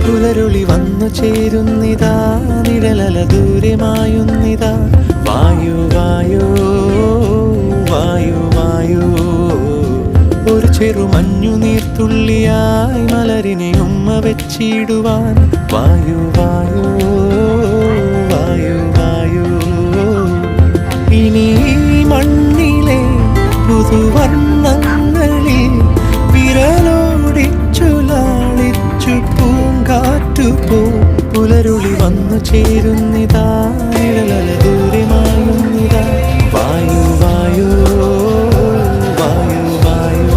പുലരുളി വന്നു ചേരുന്നിതാ, നിഴലല ദൂരെ മായുന്നിതാ. വായു വായു വായു വായു, ഒരു ചെറു മഞ്ഞു നീർത്തുള്ളിയായി മലരിനെ ഉമ്മ വെച്ചിടുവാൻ. വായു വായു വായു വായു, ഇനി മണ്ണിലെ പുതുവർണ്ണങ്ങളിൽ വിരലോടിച്ചു ലാളിച്ചു പൂങ്കാറ്റുപോ. പുലരുളി വന്നു ചേരുന്നിതാ, നിഴലല ദൂരെ മായുന്നിതാ. വായു വായു വായു വായു.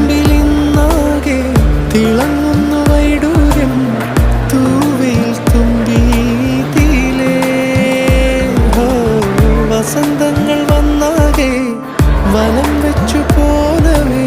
ഇലത്തുമ്പിലിന്നാകെ തിളങ്ങുന്നു വൈഡൂര്യം, തൂവയിൽ തുമ്പീതിയിലേ. വസന്തങ്ങൾ വന്നാകെ വലം വെച്ചു പോലവേ